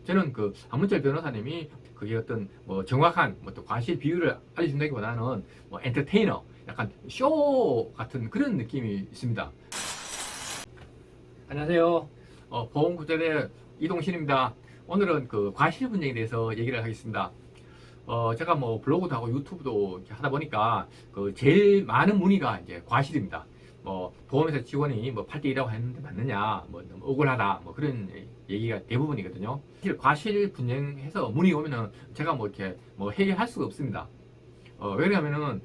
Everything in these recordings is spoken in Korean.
저는 그 한문철 변호사님이 그게 어떤 뭐 정확한 뭐 또 과실 비율을 알려준다기보다는 뭐 엔터테이너, 약간 쇼 같은 그런 느낌이 있습니다. 안녕하세요. 보험구절의 이동신입니다. 오늘은 그 과실 분쟁에 대해서 얘기를 하겠습니다. 제가 뭐 블로그도 하고 유튜브도 이렇게 하다 보니까 그 제일 많은 문의가 이제 과실입니다. 뭐 보험회사 직원이 뭐 8대2라고 했는데 맞느냐, 뭐 너무 억울하다, 뭐 그런 얘기가 대부분이거든요. 사실 과실 분쟁해서 문의 오면은 제가 뭐 이렇게 뭐 해결할 수가 없습니다. 왜냐하면은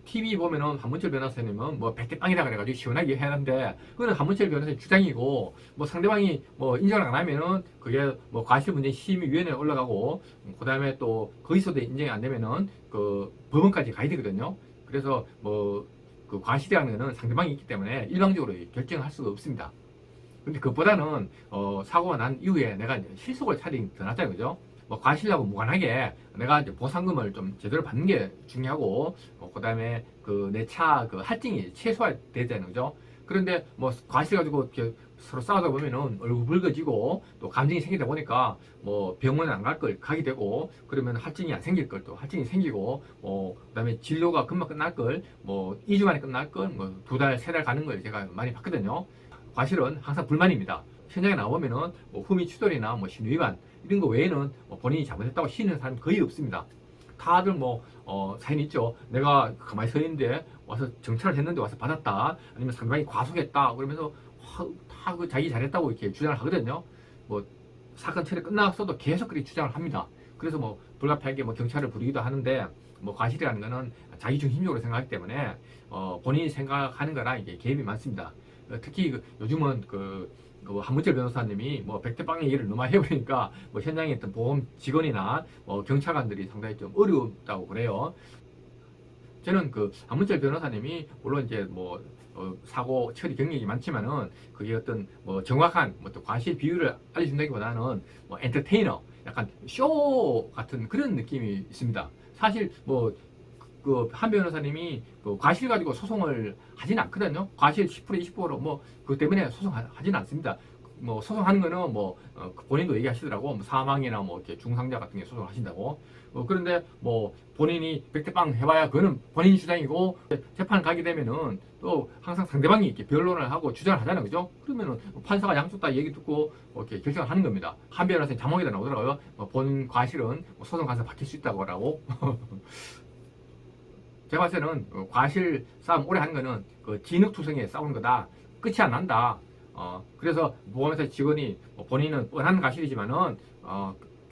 TV 보면은 한문철 변호사님은 뭐 100대 빵이라 그래가지고 시원하게 해야 하는데, 그거는 한문철 변호사의 주장이고, 뭐 상대방이 뭐 인정을 안 하면은 그게 뭐 과실문제심의위원회에 올라가고, 그 다음에 또 거기서도 인정이 안 되면은 그 법원까지 가야 되거든요. 그래서 뭐 그 과실이라는 거는 상대방이 있기 때문에 일방적으로 결정할 수가 없습니다. 근데 그것보다는 사고가 난 이후에 내가 이제 실속을 차리는 게 더 낫잖아요, 그죠? 뭐 과실하고 무관하게 내가 이제 보상금을 좀 제대로 받는 게 중요하고, 그다음에 그 내 차 그 할증이 최소화되잖아요, 그죠? 그런데 뭐 과실 가지고 이렇게 서로 싸우다 보면은 얼굴 붉어지고 또 감정이 생기다 보니까 뭐 병원에 안 갈 걸 가게 되고, 그러면 할증이 안 생길 걸 또 할증이 생기고, 그다음에 진료가 금방 끝날 걸 뭐 2주 만에 끝날 걸 뭐 2달, 3달 가는 걸 제가 많이 봤거든요. 과실은 항상 불만입니다. 현장에 나오면은 뭐 흠의 추돌이나 뭐 신유 위반 이런 거 외에는 뭐 본인이 잘못했다고 쉬는 사람이 거의 없습니다. 다들 뭐 사연 있죠. 내가 가만히 서 있는데 와서 정찰을 했는데 와서 받았다, 아니면 상대방이 과속했다 그러면서 다 그 자기 잘했다고 이렇게 주장을 하거든요. 뭐 사건 처리 끝났어도 계속 그렇게 주장을 합니다. 그래서 뭐 불가피하게 뭐 경찰을 부르기도 하는데, 뭐 과실이라는 거는 자기 중심적으로 생각하기 때문에 본인이 생각하는 거랑 이게 개입이 많습니다. 특히 요즘은 한문철 변호사님이 뭐 100대 빵의 얘기를 너무 많이 해버리니까 뭐 현장에 있던 보험 직원이나 경찰관들이 상당히 좀 어렵다고 그래요. 저는 그 한문철 변호사님이 물론 이제 뭐 사고 처리 경력이 많지만은 그게 어떤 뭐 정확한 뭐 또 과실 비율을 알려준다기보다는 뭐 엔터테이너, 약간 쇼 같은 그런 느낌이 있습니다. 사실 뭐 그 한 변호사님이 그 과실 가지고 소송을 하지는 않거든요. 과실 10% 20%로 뭐 그것 때문에 소송하지는 않습니다. 뭐 소송하는 거는 뭐 본인도 얘기하시더라고. 뭐 사망이나 뭐 이렇게 중상자 같은 게 소송하신다고. 그런데 뭐 본인이 100대 빵 해봐야 그거는 본인 주장이고, 재판 가게 되면은 또 항상 상대방이 이렇게 변론을 하고 주장을 하잖아요, 그죠? 그러면은 판사가 양쪽 다 얘기 듣고 이렇게 결정을 하는 겁니다. 한 변호사님 자막에다 나오더라고요. 본 과실은 소송 가서 바뀔 수 있다고 하라고. 제가 봤을 때는 과실 싸움 오래 하는 거는 그 진흙투성이에 싸우는 거다. 끝이 안 난다. 그래서 보험회사 직원이 본인은 뻔한 과실이지만은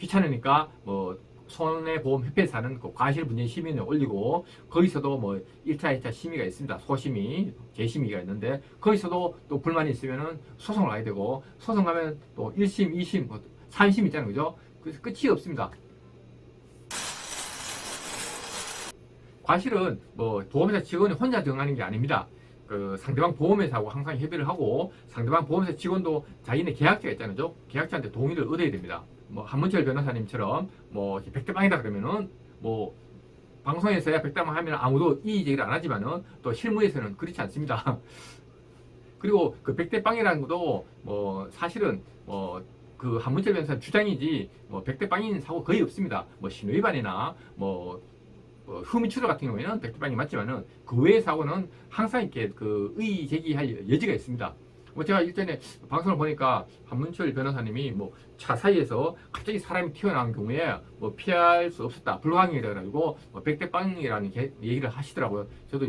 귀찮으니까 뭐 손해보험협회에서 그 과실 분쟁 심의를 올리고, 거기서도 뭐 1차, 2차 심의가 있습니다. 소심의, 재심의가 있는데 거기서도 또 불만이 있으면은 소송을 가야 되고, 소송 가면 또 1심, 2심, 3심 있잖아요, 그죠? 그래서 끝이 없습니다. 과실은 뭐 보험회사 직원이 혼자 정하는 게 아닙니다. 그 상대방 보험회사하고 항상 협의를 하고, 상대방 보험회사 직원도 자기네 계약자가 있잖아요. 계약자한테 동의를 얻어야 됩니다. 뭐 한문철 변호사님처럼 뭐 100대 빵이다 그러면은 뭐 방송에서야 100대 빵 하면 아무도 이의 제기를 안 하지만은 또 실무에서는 그렇지 않습니다. 그리고 그 100대 빵이라는 것도 뭐 사실은 뭐 그 한문철 변호사 주장이지 뭐 100대 빵인 사고 거의 없습니다. 뭐 신호 위반이나 뭐 흠의 추돌 같은 경우에는 100대 빵이 맞지만은 그 외의 사고는 항상 이렇게 그 의의 제기할 여지가 있습니다. 뭐 제가 일전에 방송을 보니까 한문철 변호사님이 뭐 차 사이에서 갑자기 사람이 튀어나온 경우에 뭐 피할 수 없었다, 불가항이라 그래가지고 뭐 100대 빵이라는 얘기를 하시더라고요. 저도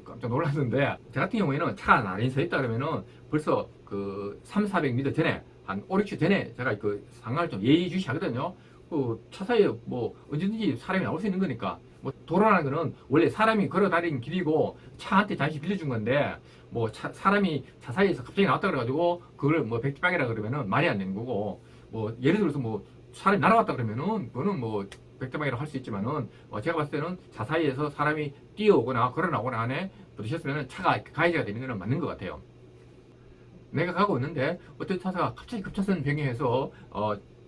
깜짝 놀랐는데, 저 같은 경우에는 차가 나란히 서 있다 그러면은 벌써 그 300~400m 전에 한 5~6초 전에 제가 그 상황을 좀 예의주시하거든요. 그 차 사이에 뭐 언제든지 사람이 나올 수 있는 거니까. 뭐 도로라는 거는 원래 사람이 걸어 다니는 길이고 차한테 잠시 빌려준 건데, 뭐 사람이 차 사이에서 갑자기 나왔다 그래가지고 그걸 뭐 100대 빵이라 그러면은 말이 안 되는 거고, 뭐 예를 들어서 뭐 사람이 날아갔다 그러면은 그거는 뭐 100대 빵이라고 할 수 있지만은, 제가 봤을 때는 차 사이에서 사람이 뛰어오거나 걸어 나오거나 안에 부딪혔으면 차가 가해자가 되는 거는 맞는 것 같아요. 내가 가고 있는데 어떤 차가 갑자기 급차선 변경해서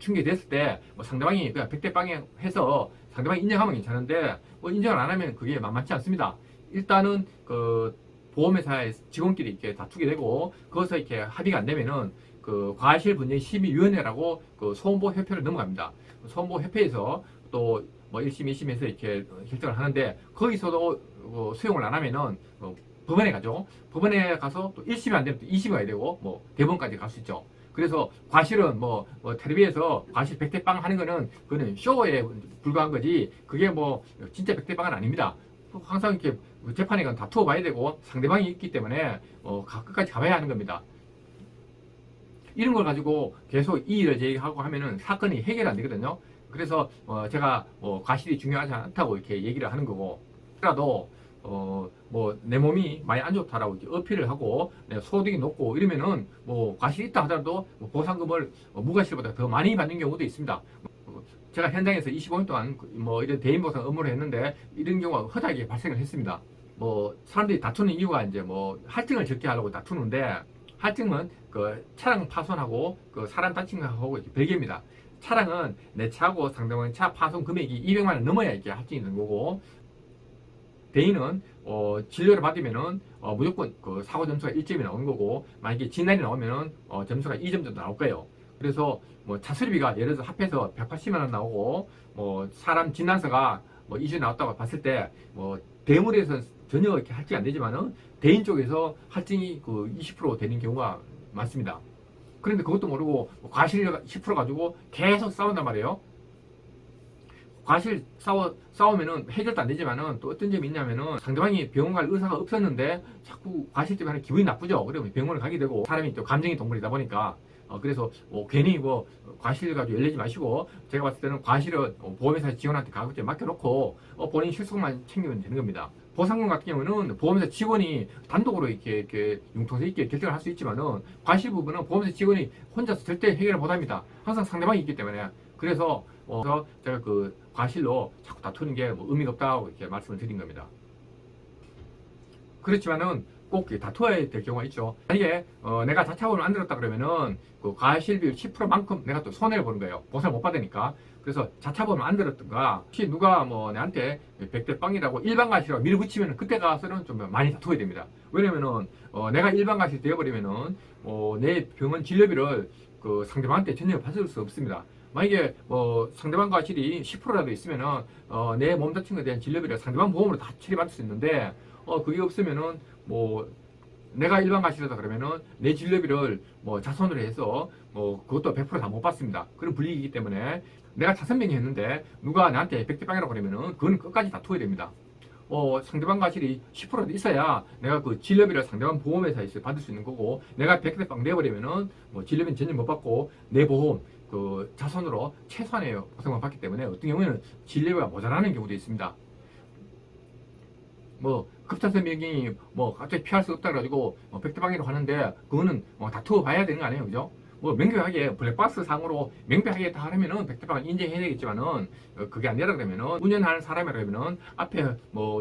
충격됐을 때뭐 상대방이 그냥 100대 빵에 해서 상대방이 인정하면 괜찮은데, 뭐 인정을 안 하면 그게 만만치 않습니다. 일단은 그 보험회사의 직원끼리 이렇게 다투게 되고, 거기서 이렇게 합의가 안 되면은 그 과실분쟁심의위원회라고 그 소원보협회를 넘어갑니다. 소원보협회에서 또 뭐 1심, 2심에서 이렇게 결정을 하는데 거기서도 수용을 안 하면은 법원에 가죠. 법원에 가서 또 1심이 안 되면 또 2심이 가야 되고 뭐 대법원까지 갈 수 있죠. 그래서 과실은 텔레비에서 과실 백대빵 하는 거는 그거는 쇼에 불과한 거지 그게 뭐 진짜 백대빵은 아닙니다. 항상 이렇게 재판에 간 다투어 봐야 되고 상대방이 있기 때문에 끝까지 가봐야 하는 겁니다. 이런 걸 가지고 계속 이의를 제기하고 하면은 사건이 해결 안 되거든요. 그래서 제가 과실이 중요하지 않다고 이렇게 얘기를 하는 거고, 그라도 내 몸이 많이 안 좋다라고 어필을 하고 내 소득이 높고 이러면은 과실이 있다 하더라도 보상금을 무과실보다 더 많이 받는 경우도 있습니다. 제가 현장에서 25년 동안 이런 대인 보상 업무를 했는데 이런 경우가 허다하게 발생을 했습니다. 사람들이 다투는 이유가 이제 할증을 적게 하려고 다투는데, 할증은 그 차량 파손하고 그 사람 다친 거하고 별개입니다. 차량은 내 차하고 상대방 차 파손 금액이 200만 원 넘어야 이게 할증이 되는 거고, 대인은 진료를 받으면은 무조건 그 사고 점수가 1점이 나오는 거고, 만약에 진단이 나오면은 점수가 2점 정도 나올 거예요. 그래서 차 수리비가 예를 들어서 합해서 180만 원 나오고 사람 진단서가 2주 나왔다고 봤을 때 대물에서는 전혀 이렇게 할증이 안 되지만은 대인 쪽에서 할증이 그 20% 되는 경우가 많습니다. 그런데 그것도 모르고 과실 10% 가지고 계속 싸운단 말이에요. 과실 싸우면은 해결도 안 되지만은 또 어떤 점이 있냐면은 상대방이 병원 갈 의사가 없었는데 자꾸 과실 때문에 기분이 나쁘죠. 그러면 병원을 가게 되고, 사람이 또 감정의 동물이다 보니까 그래서 괜히 과실 가지고 열내지 마시고, 제가 봤을 때는 과실은 보험회사 직원한테 가급적 맡겨놓고 본인 실속만 챙기면 되는 겁니다. 보상금 같은 경우는 보험회사 직원이 단독으로 이렇게 융통성 있게 결정을 할 수 있지만은 과실 부분은 보험회사 직원이 혼자서 절대 해결을 못합니다. 항상 상대방이 있기 때문에. 그래서 제가 그 과실로 자꾸 다투는 게 의미가 없다고 이렇게 말씀을 드린 겁니다. 그렇지만은 꼭 다투어야 될 경우가 있죠. 만약에 내가 자차보험을 안 들었다 그러면은 그 과실비율 10%만큼 내가 또 손해를 보는 거예요. 보상을 못 받으니까. 그래서 자차보험을 안 들었던가, 혹시 누가 내한테 100대 빵이라고 일반 과실이라고 밀어붙이면은 그때 가서는 좀 많이 다투어야 됩니다. 왜냐면은 내가 일반 과실 되어버리면은 내 병원 진료비를 그 상대방한테 전혀 받을 수 없습니다. 만약에 상대방 과실이 10%라도 있으면은 내 몸 다친 것에 대한 진료비를 상대방 보험으로 다 처리받을 수 있는데 그게 없으면은 내가 일반 과실이다 그러면은 내 진료비를 자손으로 해서 그것도 100% 다 못 받습니다. 그런 불이익이기 때문에 내가 5명이 했는데 누가 나한테 100대 빵이라고 그러면은 그건 끝까지 다투어야 됩니다. 상대방 과실이 10%도 있어야 내가 그 진료비를 상대방 보험회사에서 받을 수 있는 거고, 내가 100대 빵 내버리면은 진료비는 전혀 못 받고 내 보험 그 자손으로 최소한의 보상만 받기 때문에 어떤 경우에는 진료비가 모자라는 경우도 있습니다. 급작스런 병이 갑자기 피할 수 없다 그래가지고 100대 빵이라고 하는데 그거는 다투어 봐야 되는 거 아니에요, 그죠? 명백하게 블랙박스 상으로 명백하게 다 하려면은 100대 빵을 인정해야 되겠지만은 그게 안 되라 그러면은 운전하는 사람이라 그러면은 앞에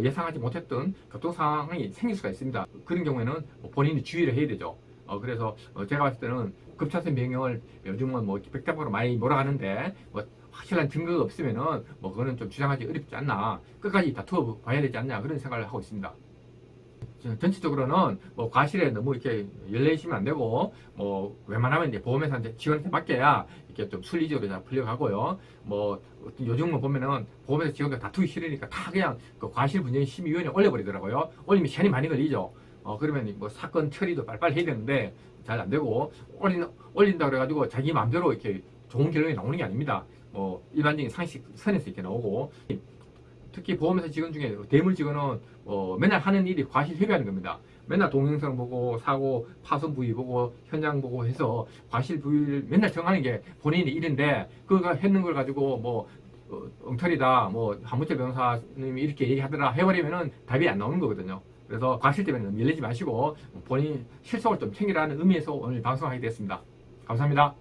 예상하지 못했던 교통 상황이 생길 수가 있습니다. 그런 경우에는 본인이 주의를 해야 되죠. 그래서 제가 봤을 때는 급차선 병을 요즘은 100대 빵으로 많이 몰아가는데 확실한 증거가 없으면은 그거는 좀 주장하기 어렵지 않나, 끝까지 다투어 봐야 되지 않냐, 그런 생각을 하고 있습니다. 전체적으로는 과실에 너무 이렇게 열내시면 안 되고, 웬만하면 이제 보험회사한테 직원한테 맡겨야 이렇게 좀 순리적으로 잘 풀려가고요. 요즘은 보면은 보험회사 직원들 다투기 싫으니까 다 그냥 그 과실분쟁심의위원회에 올려버리더라고요. 올리면 시간이 많이 걸리죠. 그러면 사건 처리도 빨리빨리 해야 되는데 잘 안 되고, 올린다 그래가지고 자기 마음대로 이렇게 좋은 결론이 나오는 게 아닙니다. 일반적인 상식 선에서 이렇게 나오고, 특히 보험회사 직원 중에 대물 직원은 맨날 하는 일이 과실 협의하는 겁니다. 맨날 동영상 보고 사고 파손 부위 보고 현장 보고 해서 과실 부위를 맨날 정하는 게 본인의 일인데, 그거 했는 걸 가지고 엉터리다, 한문철 변호사님이 이렇게 얘기하더라 해버리면은 답이 안 나오는 거거든요. 그래서 과실 때문에 밀리지 마시고 본인 실속을 좀 챙기라는 의미에서 오늘 방송하게 됐습니다. 감사합니다.